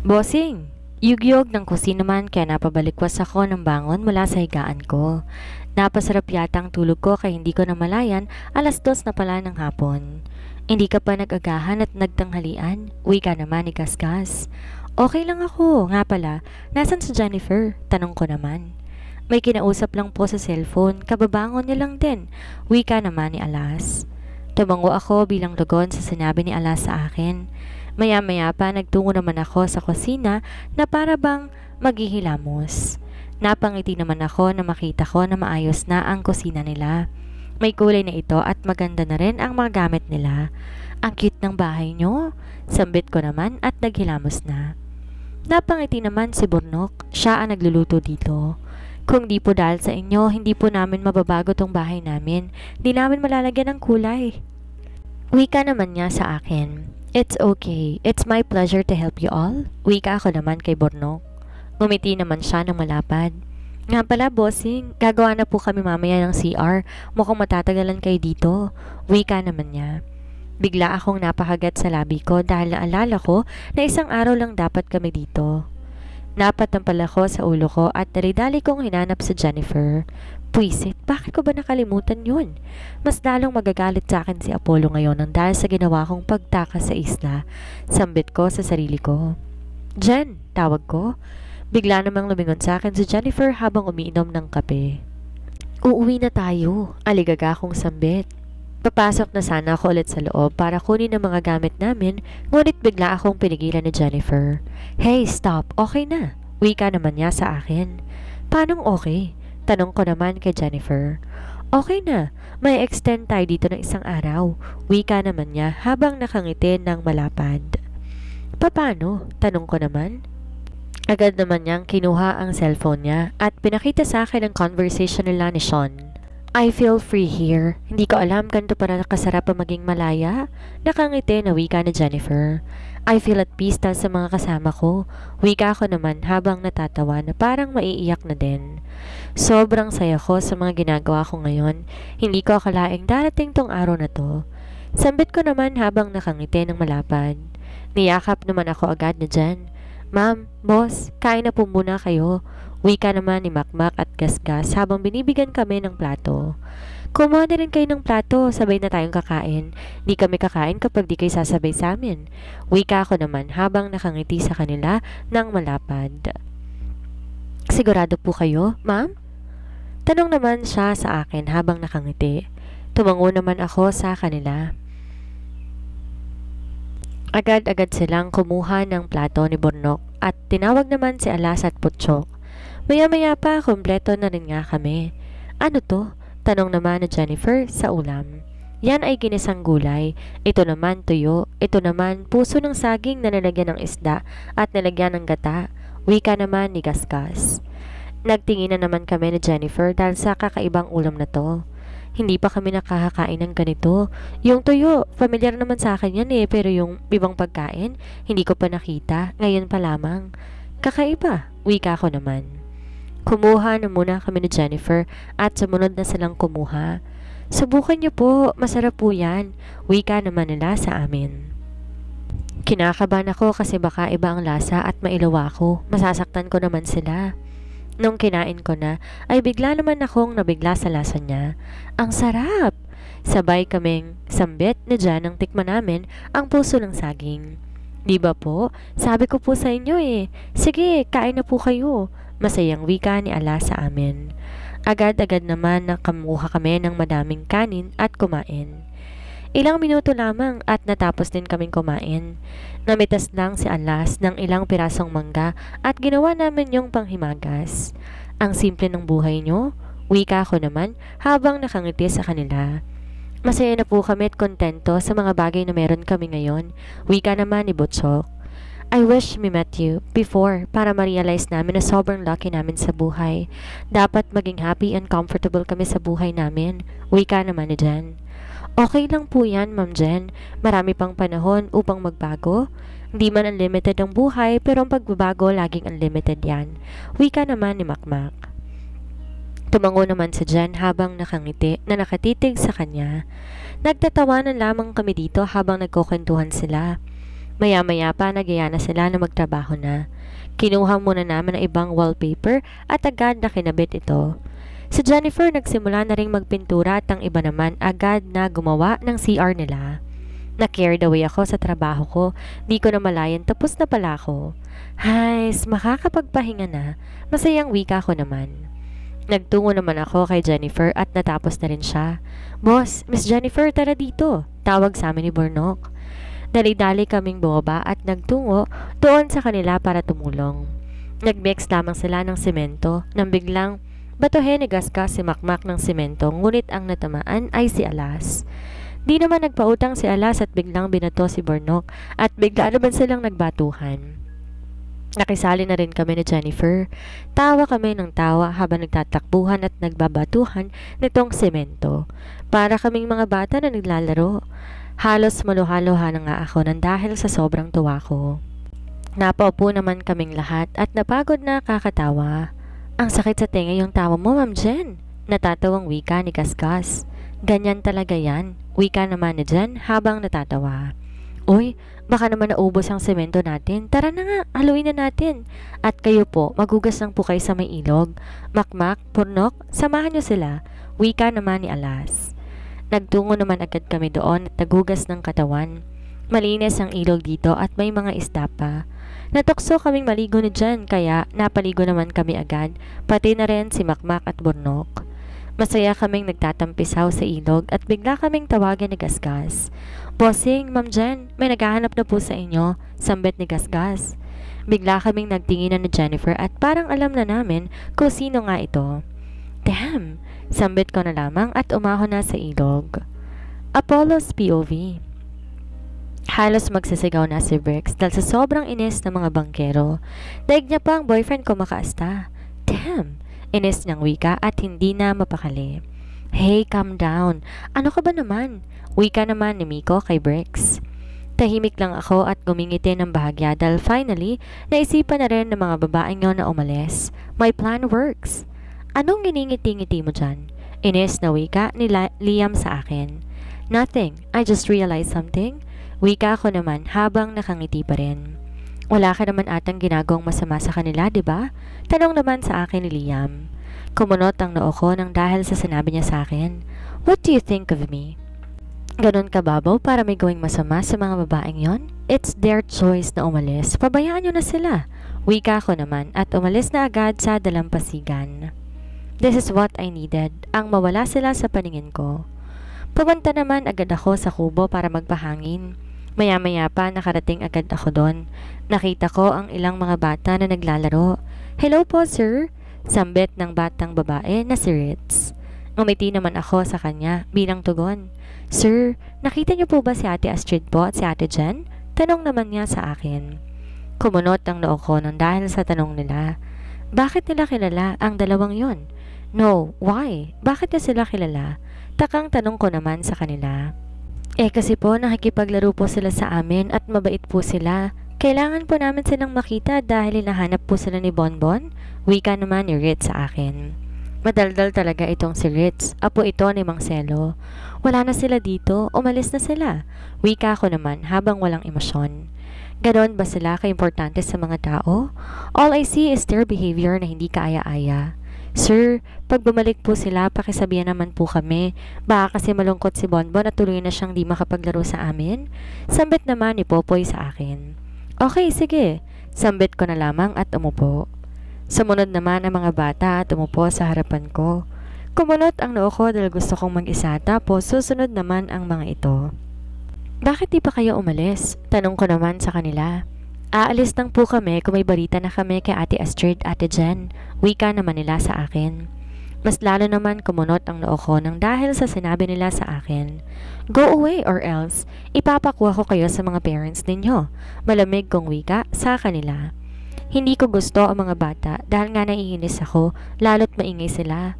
Bossing! Yugyog ng kusina naman kaya napabalikwas ako ng bangon mula sa higaan ko. Napasarap yata ang tulog ko kaya hindi ko namalayan 2:00 na pala ng hapon. Hindi ka pa nag-agahan at nagtanghalian? Uwi ka naman ni Kaskas. Okay lang ako, nga pala. Nasaan si Jennifer? Tanong ko naman. May kinausap lang po sa cellphone, kababangon niya lang din. Uwi ka naman ni Alas. Tumango ako bilang lugon sa sinabi ni Alas sa akin. Maya-maya pa nagtungo naman ako sa kusina na para bang maghihilamos. Napangiti naman ako na makita ko na maayos na ang kusina nila. May kulay na ito at maganda na rin ang mga gamit nila. Ang cute ng bahay nyo. Sambit ko naman at naghilamos na. Napangiti naman si Burnok. Siya ang nagluluto dito. Kung di po dahil sa inyo, hindi po namin mababago tong bahay namin. Di namin malalagyan ng kulay. Wika naman niya sa akin. It's okay. It's my pleasure to help you all. Wika ako naman kay Burnok. Ngumiti naman siya ng malapad. Nga pala, bossing, gagawa na po kami mamaya ng CR. Mukhang matatagalan kayo dito. Wika naman niya. Bigla akong napakagat sa labi ko dahil naalala ko na isang araw lang dapat kami dito. Napatampal ako sa ulo ko at dali-dali kong hinanap si Jennifer. Puisit, bakit ko ba nakalimutan yun? Mas lalong magagalit sa akin si Apollo ngayon nang dahil sa ginawa kong pagtakas sa isla. Sambit ko sa sarili ko. Jen, tawag ko. Bigla namang lumingon sa akin si Jennifer habang umiinom ng kape. Uuwi na tayo, aligaga kong sambit. Papasok na sana ako ulit sa loob para kunin ang mga gamit namin, ngunit bigla akong pinigilan ni Jennifer. Hey, stop, okay na. Wika naman niya sa akin. Paanong okay? Tanong ko naman kay Jennifer. Okay na, may extend tayo dito ng isang araw. Wika naman niya habang nakangiti ng malapad. Paano? Tanong ko naman. Agad naman niyang kinuha ang cellphone niya at pinakita sa akin ang conversation nila ni Sean. I feel free here. Hindi ko alam ganito para kasarap ang maging malaya. Nakangiti na wika ni Jennifer. I feel at peace dahil sa mga kasama ko. Wika ko naman habang natatawa na parang maiiyak na din. Sobrang saya ko sa mga ginagawa ko ngayon. Hindi ko akalaing darating tong araw na to. Sambit ko naman habang nakangiti ng malapad. Niyakap naman ako agad na Jen. Ma'am, boss, kain na po muna kayo. Wika naman ni Makmak at Gasgas habang binibigyan kami ng plato. Kumuha na rin kayo ng plato, sabay na tayong kakain. Di kami kakain kapag di kayo sasabay sa amin. Wika ako naman habang nakangiti sa kanila ng malapad. Sigurado po kayo, ma'am? Tanong naman siya sa akin habang nakangiti. Tumango naman ako sa kanila. Agad-agad silang kumuha ng plato ni Burnok at tinawag naman si Alas at Putchok. Maya-maya pa, kumpleto na rin nga kami. Ano to? Tanong naman ni Jennifer sa ulam. Yan ay ginisang gulay. Ito naman tuyo. Ito naman puso ng saging na nilagyan ng isda at nilagyan ng gata. Wika naman ni Gasgas. Nagtingin na naman kami ni Jennifer dahil sa kakaibang ulam na to. Hindi pa kami nakakakain ng ganito. Yung tuyo, familiar naman sa akin yan pero yung ibang pagkain, hindi ko pa nakita. Ngayon pa lamang. Kakaiba, wika ko naman. Kumuha na muna kami ni Jennifer at sumunod na silang kumuha. Subukan niyo po, masarap po yan. Wika naman nila sa amin. Kinakabahan ako kasi baka iba ang lasa at mailawa ako. Masasaktan ko naman sila. Nung kinain ko na, ay bigla naman akong nabigla sa lasa niya. Ang sarap! Sabay kaming sambit ni Jan nang tikman namin ang puso ng saging. Di ba po? Sabi ko po sa inyo Sige, kain na po kayo. Masayang wika ni Ala sa amin. Agad-agad naman nakamuha kami ng madaming kanin at kumain. Ilang minuto lamang at natapos din kaming kumain. Namitas lang si Alas ng ilang pirasong mangga at ginawa namin yung panghimagas. Ang simple ng buhay nyo, wika ko naman habang nakangiti sa kanila. Masaya na po kami at kontento sa mga bagay na meron kami ngayon, wika naman ni Butchok. I wish we met you before para ma-realize namin na sobrang lucky namin sa buhay. Dapat maging happy and comfortable kami sa buhay namin, wika naman ni Jen. Okay lang po yan, Ma'am Jen. Marami pang panahon upang magbago. Hindi man unlimited ang buhay, pero ang pagbabago laging unlimited yan. Wika naman ni Makmak. Tumango naman si Jen habang nakangiti na nakatitig sa kanya. Nagtatawanan lamang kami dito habang nagkukwentuhan sila. Maya-maya pa nagyaya na sila na magtrabaho na. Kinuha muna namin ang ibang wallpaper at agad na kinabit ito. Si Jennifer nagsimula na ring magpintura at ang iba naman agad na gumawa ng CR nila. Na-carried away ako sa trabaho ko, di ko na malayan tapos na pala ako. Hays, makakapagpahinga na, masayang wika ko naman. Nagtungo naman ako kay Jennifer at natapos na rin siya. Boss, Miss Jennifer, tara dito, tawag sa amin ni Bornok. Dali-dali kaming bumaba at nagtungo doon sa kanila para tumulong. Nag-mix lamang sila ng semento nang biglang batuhin ni Gasgas si Makmak ng semento ngunit ang natamaan ay si Alas. Di naman nagpautang si Alas at biglang binato si Bornok at bigla naman silang nagbatuhan. Nakisali na rin kami ni Jennifer. Tawa kami ng tawa habang nagtatakbuhan at nagbabatuhan nitong semento. Para kaming mga bata na naglalaro. Halos maluha-luha na nga ako nang dahil sa sobrang tuwa ko. Napaupo naman kaming lahat at napagod na kakatawa. Ang sakit sa tenga yung tawa mo, Ma'am Jen. Natatawang wika ni Gasgas. Ganyan talaga yan, wika naman ni Jen habang natatawa. Uy, baka naman naubos ang semento natin. Tara na nga, haluin na natin. At kayo po, magugas lang po kayo sa may ilog. Makmak, Bornok, samahan nyo sila. Wika naman ni Alas. Nagtungo naman agad kami doon at nagugas ng katawan. Malinis ang ilog dito at may mga isda pa. Natukso kaming maligo ni Jen kaya napaligo naman kami agad, pati na rin si Makmak at Bornok. Masaya kaming nagtatampisaw sa ilog at bigla kaming tawagan ni Gasgas. Bossing, Ma'am Jen, may naghahanap na po sa inyo, sambit ni Gasgas. Bigla kaming nagtinginan ni Jennifer at parang alam na namin kung sino nga ito. Damn! Sambit ko na lamang at umahon na sa ilog. Apollo's POV. Halos magsisigaw na si Brix dahil sa sobrang inis ng mga bangkero. Daig niya pa ang boyfriend ko makaasta. Damn! Inis niyang wika at hindi na mapakali. Hey, calm down. Ano ka ba naman? Wika naman ni Miko kay Brix. Tahimik lang ako at gumingiti ng bahagya dahil finally, naisipan na rin ng mga babaeng yon na umalis. My plan works. Anong giningiti-ngiti mo dyan? Inis na wika ni Liam sa akin. Nothing. I just realized something. Wika ko naman habang nakangiti pa rin. Wala ka naman atang ginagawang masama sa kanila, di ba? Tanong naman sa akin ni Liam. Kumunot ang noo ko nang dahil sa sinabi niya sa akin. What do you think of me? Ganon kababaw para may gawing masama sa mga babaeng yon? It's their choice na umalis. Pabayaan nyo na sila. Wika ko naman at umalis na agad sa dalampasigan. This is what I needed, ang mawala sila sa paningin ko. Pumunta naman agad ako sa kubo para magpahangin. Maya-maya pa nakarating agad ako doon. Nakita ko ang ilang mga bata na naglalaro. Hello po, sir. Sambit ng batang babae na si Ritz. Ngumiti naman ako sa kanya bilang tugon. Sir, nakita niyo po ba si Ate Astrid po at si Ate Jen? Tanong naman niya sa akin. Kumunot ang noo ko nang dahil sa tanong nila. Bakit nila kilala ang dalawang yon? No, why? Bakit niya sila kilala? Takang tanong ko naman sa kanila. Kasi po nakikipaglaro po sila sa amin at mabait po sila. Kailangan po namin silang makita dahil hinahanap po sila ni Bonbon. Wika naman ni Ritz sa akin. Madaldal talaga itong si Ritz. Apo ito ni Mang Selo. Wala na sila dito, umalis na sila. Wika ko naman habang walang emosyon. Ganon ba sila kaimportante sa mga tao? All I see is their behavior na hindi kaaya-aya. Sir, pag bumalik po sila, pakisabihan naman po kami. Baka kasi malungkot si Bonbon at tuloy na siyang di makapaglaro sa amin. Sambit naman ni Popoy sa akin. Okay, sige. Sambit ko na lamang at umupo. Sumunod naman ang mga bata at umupo sa harapan ko. Kumunot ang noo ko dahil gusto kong mag-isa tapos susunod naman ang mga ito. Bakit di pa kayo umalis? Tanong ko naman sa kanila. Aalis lang po kami kung may balita na kami kay Ate Astrid, Ate Jen. Wika naman nila sa akin. Mas lalo naman kumunot ang noo ko nang dahil sa sinabi nila sa akin. Go away or else, ipapakuha ko kayo sa mga parents ninyo. Malamig kong wika sa kanila. Hindi ko gusto ang mga bata dahil nga naiinis ako, lalo't maingay sila.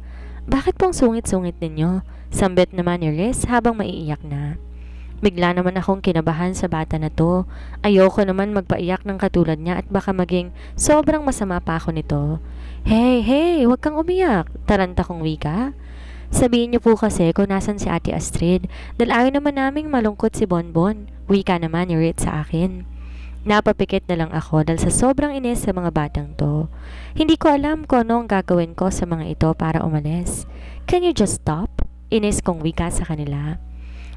Bakit pong sungit-sungit ninyo? Sambit naman ni Riz habang maiiyak na. Bigla naman akong kinabahan sa bata na to. Ayoko naman magpaiyak ng katulad niya at baka maging sobrang masama pa ako nito. Hey, huwag kang umiyak. Taranta kong wika. Sabihin niyo po kasi kung nasan si Ate Astrid dahil ayaw naman naming malungkot si Bonbon. Wika naman ni Rit sa akin. Napapikit na lang ako dahil sa sobrang inis sa mga batang to. Hindi ko alam kung ano ang gagawin ko sa mga ito para umalis. Can you just stop? Inis kong wika sa kanila.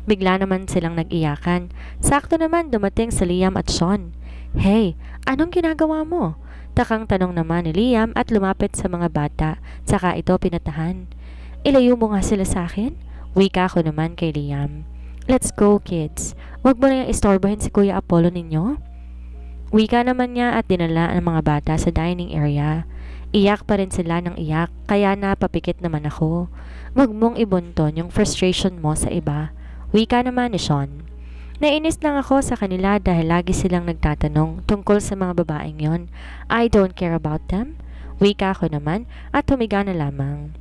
Bigla naman silang nag-iyakan. Sakto naman dumating si Liam at Sean. Hey, anong ginagawa mo? Takang tanong naman ni Liam at lumapit sa mga bata, saka ito pinatahan. Ilayo mo nga sila sa akin? Wika ko naman kay Liam. Let's go kids. Huwag mo na yung istorbohin si Kuya Apollo ninyo. Wika naman niya at dinala ang mga bata sa dining area. Iyak pa rin sila ng iyak, kaya napapikit naman ako. Huwag mong ibunton yung frustration mo sa iba. Wika naman ni Sean. Nainis lang ako sa kanila dahil lagi silang nagtatanong tungkol sa mga babaeng yon. I don't care about them. Wika ko naman at humiga na lamang.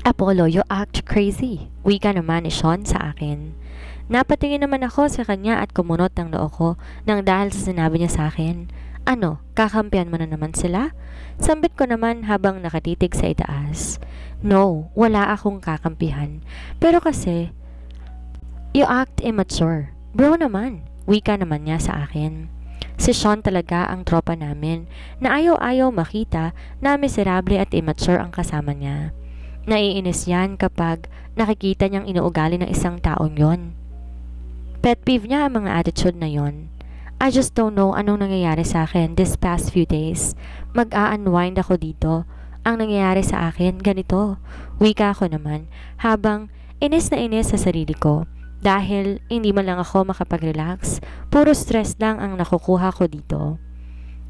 Apollo, you act crazy. Wika naman ni Sean sa akin. Napatingin naman ako sa kanya at kumunot ang noo ko nang dahil sa sinabi niya sa akin. Ano, kakampihan mo na naman sila? Sambit ko naman habang nakatitig sa itaas. No, wala akong kakampihan. Pero kasi, you act immature. Bro naman, wika naman niya sa akin. Si Sean talaga ang tropa namin na ayaw-ayaw makita na miserable at immature ang kasama niya. Naiinis yan kapag nakikita niyang inuugali ng isang taong yon. Pet peeve niya ang mga attitude na yon. I just don't know anong nangyayari sa akin this past few days. Mag-a-unwind ako dito. Ang nangyayari sa akin, ganito. Wika ko naman habang inis na inis sa sarili ko. Dahil hindi man lang ako makapag-relax, puro stress lang ang nakukuha ko dito.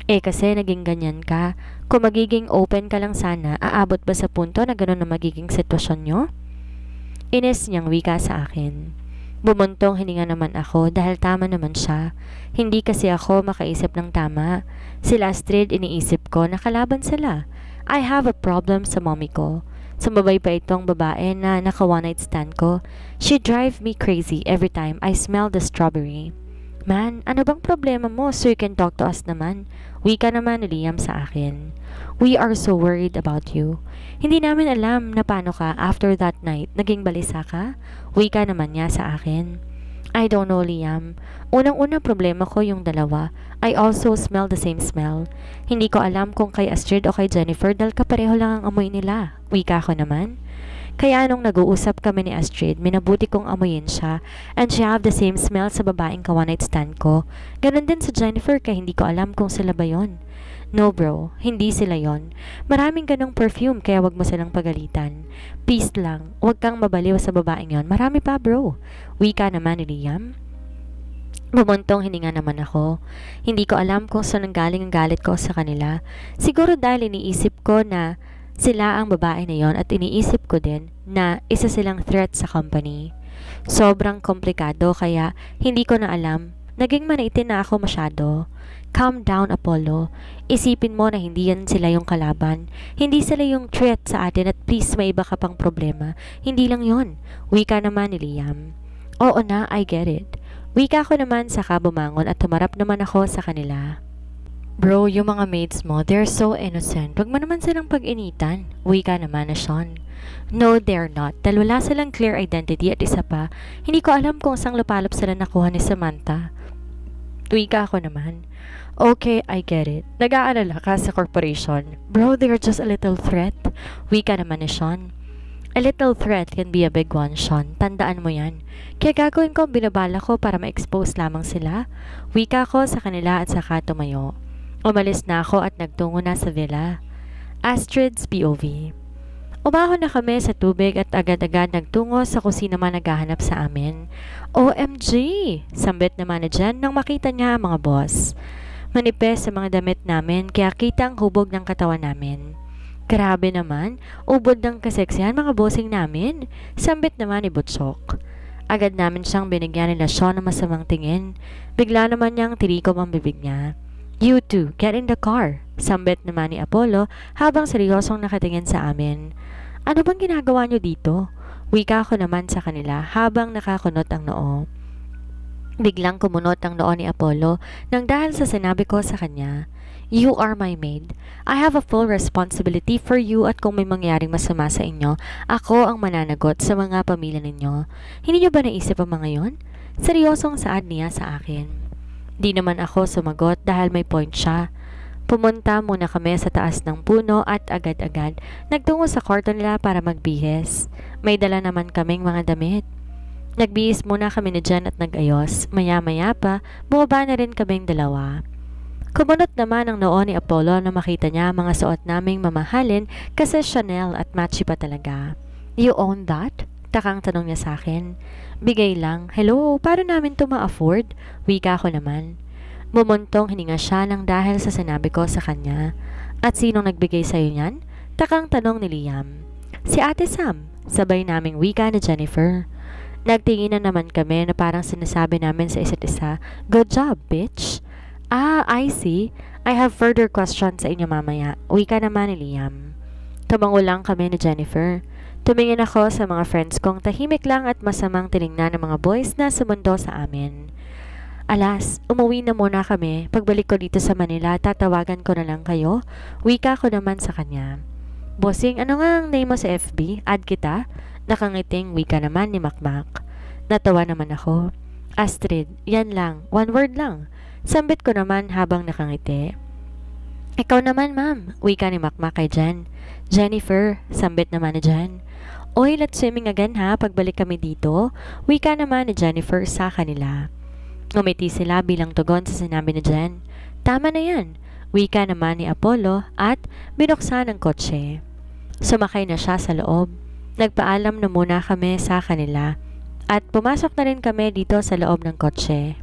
Kasi naging ganyan ka, kung magiging open ka lang sana, aabot ba sa punto na gano'n na magiging sitwasyon nyo? Inis niyang wika sa akin. Bumuntong hininga naman ako dahil tama naman siya. Hindi kasi ako makaisip ng tama. Sila Astrid iniisip ko na kalaban sila. I have a problem sa mommy ko. Sumabay pa itong babae na naka one night stand ko. She drive me crazy every time I smell the strawberry. Man, ano bang problema mo so you can talk to us naman? Wika naman ni Liam sa akin. We are so worried about you. Hindi namin alam na paano ka after that night. Naging balisa ka? Wika naman niya sa akin. I don't know, Liam. Unang-una problema ko yung dalawa. I also smell the same smell. Hindi ko alam kung kay Astrid o kay Jennifer dahil kapareho lang ang amoy nila. Wika ko naman. Kaya nung nag-uusap kami ni Astrid, minabuti kong amoyin siya and she have the same smell sa babaeng ka-one night stand ko. Ganon din sa Jennifer kaya hindi ko alam kung sila ba yon. No bro, hindi sila yon. Maraming ganong perfume kaya wag mo silang pagalitan. Peace lang, wag kang mabaliw sa babaeng yon. Marami pa bro. Wika naman ni Liam. Bumuntong hininga naman ako. Hindi ko alam kung saan nanggaling ang galit ko sa kanila. Siguro dahil iniisip ko na sila ang babae na yon at iniisip ko din na isa silang threat sa company. Sobrang komplikado kaya hindi ko na alam. Naging manaitin na ako masyado. Calm down, Apollo. Isipin mo na hindi yan sila yung kalaban. Hindi sila yung threat sa atin at please may iba ka pang problema. Hindi lang yon. Wika naman ni Liam. Oo na, I get it. Wika ko naman saka bumangon at tumarap naman ako sa kanila. Bro, yung mga maids mo, they're so innocent. Huwag mo naman silang pag-initan. Wika naman na Sean. No, they're not. Dahil wala silang clear identity at isa pa, hindi ko alam kung saan lupalop sila nakuha ni Samantha. Wika ako naman. Okay, I get it. Nag-aalala ka sa corporation. Bro, they're just a little threat. Wika naman ni Sean. A little threat can be a big one, Sean. Tandaan mo yan. Kaya gagawin ko ang binabala ko para ma-expose lamang sila. Wika ko sa kanila at saka tumayo. Umalis na ako at nagtungo na sa villa. Astrid's POV. Umahon na kami sa tubig at agad-agad nagtungo sa kusina man naghahanap sa amin. OMG! Sambit naman na dyan nang makita niya ang mga boss. Manipes sa mga damit namin kaya kita ang hubog ng katawan namin. Grabe naman, ubod ng kaseksihan mga bossing namin. Sambit naman ni Butchok. Agad namin siyang binigyan nila Sean ng masamang tingin. Bigla naman niyang tirikom ang bibig niya. You two, get in the car. Sambit naman ni Apollo habang seryosong nakatingin sa amin. Ano bang ginagawa niyo dito? Wika ko naman sa kanila habang nakakunot ang noo. Biglang kumunot ang noo ni Apollo nang dahil sa sinabi ko sa kanya. You are my maid. I have a full responsibility for you at kung may mangyaring masama sa inyo, ako ang mananagot sa mga pamilya ninyo. Hindi niyo ba naisip ang mga yon? Seryosong saad niya sa akin. Di naman ako sumagot dahil may point siya. Pumunta muna kami sa taas ng puno at agad-agad nagtungo sa kwarto nila para magbihis. May dala naman kaming mga damit. Nagbihis muna kami ni Jen at nag-ayos. Maya-maya pa, bumaba na rin kaming dalawa. Kumunot naman ang noo ni Apollo na makita niya mga suot naming mamahalin kasi Chanel at matchy pa talaga. You own that? Takang tanong niya sa akin. Bigay lang. Hello, paano namin to ma-afford? Wika ko naman. Mumuntong hininga siya nang dahil sa sinabi ko sa kanya. At sinong nagbigay sa'yo niyan? Takang tanong ni Liam. Si Ate Sam, sabay naming wika ni Jennifer. Nagtingin na naman kami na parang sinasabi namin sa isa't isa, Good job, bitch! Ah, I see. I have further questions sa inyo mamaya. Wika naman ni Liam. Tumango lang kami ni Jennifer. Tumingin ako sa mga friends kong tahimik lang at masamang tiningnan ng mga boys na sumundo sa amin. Alas, umuwi na muna kami. Pagbalik ko dito sa Manila, tatawagan ko na lang kayo. Wika ko naman sa kanya. Bossing, ano nga ang name mo sa FB? Add kita? Nakangiting wika naman ni Makmak. Natawa naman ako. Astrid, yan lang. One word lang. Sambit ko naman habang nakangiti. Ikaw naman, ma'am. Wika ni Makmak kay Jen. Jennifer, sambit naman ni Jen. Oy, let's swimming again ha, pagbalik kami dito. Wika naman ni Jennifer sa kanila. Ngumiti sila bilang tugon sa sinabi ni Jen. Tama na yan. Wika naman ni Apollo at binuksan ang kotse. Sumakay na siya sa loob. Nagpaalam na muna kami sa kanila at pumasok na rin kami dito sa loob ng kotse.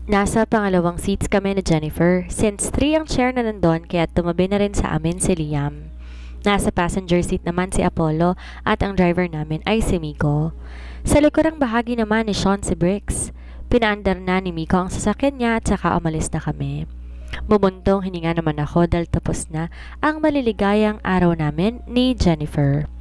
Nasa pangalawang seats kami ni Jennifer since 3 ang chair na nandun kaya tumabi na rin sa amin si Liam. Nasa passenger seat naman si Apollo at ang driver namin ay si Miko. Sa likurang bahagi naman ni Sean si Bricks. Pinaandar na ni Miko ang sasakyan niya at saka umalis na kami. Bumuntong hininga naman ako dahil tapos na ang maliligayang araw namin ni Jennifer.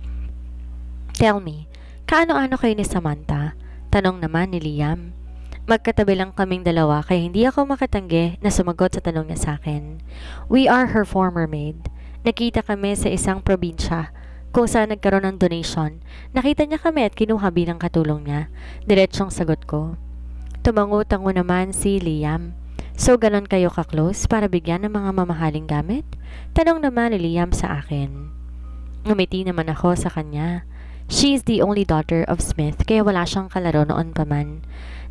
Tell me, kaano-ano kayo ni Samantha? Tanong naman ni Liam. Magkatabi lang kaming dalawa kaya hindi ako makatanggi na sumagot sa tanong niya sa akin. We are her former maid. Nakita kami sa isang probinsya kung saan nagkaroon ng donation. Nakita niya kami at kinuha bilang katulong niya. Diretsyong sagot ko. Tumango-tango naman si Liam. So ganon kayo ka-close para bigyan ng mga mamahaling gamit? Tanong naman ni Liam sa akin. Ngumiti naman ako sa kanya. She is the only daughter of Smith kaya wala siyang kalaro noon pa man.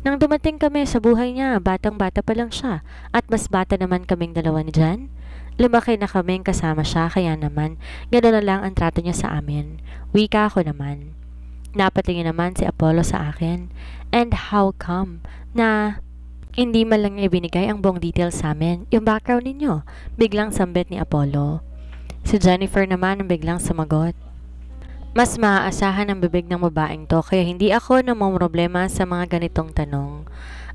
Nang dumating kami sa buhay niya, batang-bata pa lang siya at mas bata naman kaming dalawa ni Jan. Lumaki na kaming kasama siya kaya naman gano'n na lang ang trato niya sa amin. Wika ako naman. Napatingin naman si Apollo sa akin. And how come na hindi man lang ibinigay ang buong details sa amin, yung background ninyo? Biglang sambit ni Apollo. Si Jennifer naman ang biglang sumagot. Mas maaasahan ang bibig ng babaeng to kaya hindi ako namumroblema sa mga ganitong tanong.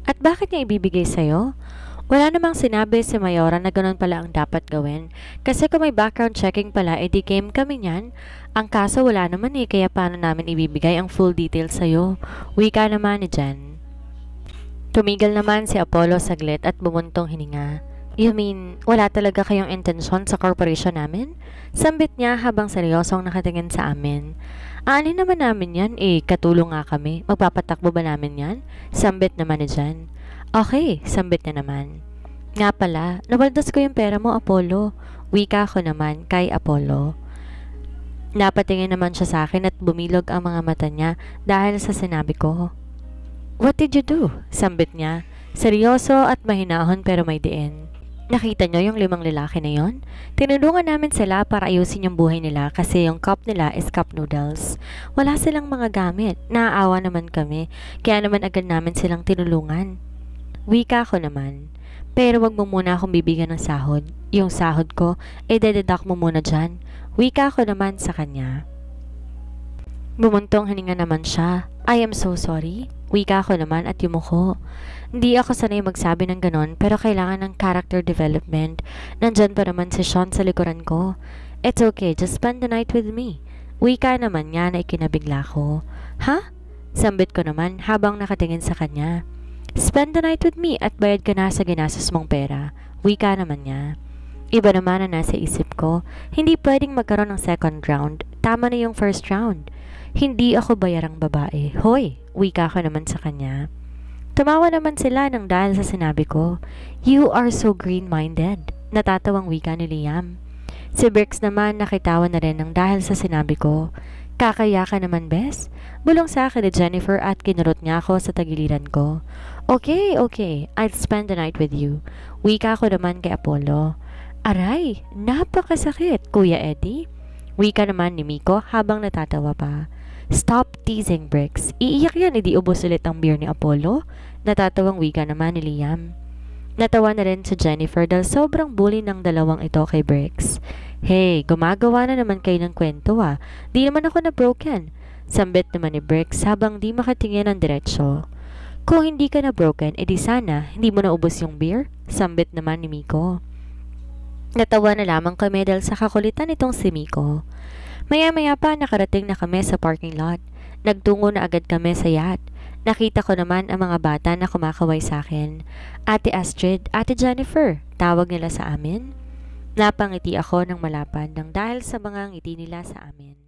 At bakit niya ibibigay sa'yo? Wala namang sinabi si Mayora na ganun pala ang dapat gawin. Kasi kung may background checking pala, edi game kami niyan. Ang kaso wala naman kaya paano namin ibibigay ang full details sa'yo? Wika naman ni Jen. Tumigil naman si Apollo saglit at bumuntong hininga. You mean, wala talaga kayong intensyon sa corporation namin? Sambit niya habang seryosong nakatingin sa amin. Aanin naman namin yan, katulong nga kami. Magpapatakbo ba namin yan? Sambit naman ni Jen. Okay, sambit niya naman. Nga pala, nabaldas ko yung pera mo, Apollo. Wika ko naman kay Apollo. Napatingin naman siya sa akin at bumilog ang mga mata niya dahil sa sinabi ko. What did you do? Sambit niya. Seryoso at mahinahon pero may diin. Nakita niyo yung 5 lalaki na yon? Tinulungan namin sila para ayusin yung buhay nila kasi yung cup nila is cup noodles. Wala silang mga gamit. Naaawa naman kami. Kaya naman agad namin silang tinulungan. Wika ko naman. Pero wag mo muna akong bibigyan ng sahod. Yung sahod ko, dededuct mo muna dyan. Wika ko naman sa kanya. Bumuntong hininga naman siya. I am so sorry. Wika ko naman at yumuko. Hindi ako sanay magsabi ng ganon pero kailangan ng character development. Nandyan pa naman si Sean sa likuran ko. It's okay, just spend the night with me. Wika naman niya na ikinabigla ko. Ha? Sambit ko naman habang nakatingin sa kanya. Spend the night with me at bayad ka na sa ginastos mong pera. Wika naman niya. Iba naman na nasa isip ko. Hindi pwedeng magkaroon ng second round. Tama na yung first round. Hindi ako bayarang babae. Hoy, wika ko naman sa kanya. Tumawa naman sila nang dahil sa sinabi ko. You are so green-minded. Natatawang wika ni Liam. Si Bricks naman nakitawa na rin nang dahil sa sinabi ko. Kakaya ka naman, Bes? Bulong sa akin ni Jennifer at kinurot niya ako sa tagiliran ko. Okay, I'll spend the night with you. Wika ko naman kay Apollo. Aray, napakasakit, Kuya Eddie. Wika naman ni Miko habang natatawa pa. Stop teasing, Bricks. Iiyak yan, hindi ubos ulit ang beer ni Apollo. Natatawang wika naman ni Liam. Natawa na rin si Jennifer dahil sobrang bully ng dalawang ito kay Bricks. Hey, gumagawa na naman kayo ng kwento ah. Di naman ako na broken. Sambit naman ni Bricks habang di makatingin ng diretsyo. Kung hindi ka na broken, edi sana hindi mo na ubos yung beer. Sambit naman ni Miko. Natawa na lamang kami dahil sa kakulitan nitong si Miko. Maya-maya pa nakarating na kami sa parking lot. Nagtungo na agad kami sa yacht. Nakita ko naman ang mga bata na kumakaway sa akin. Ate Astrid, Ate Jennifer, tawag nila sa amin. Napangiti ako ng malapad nang dahil sa mga ngiti nila sa amin.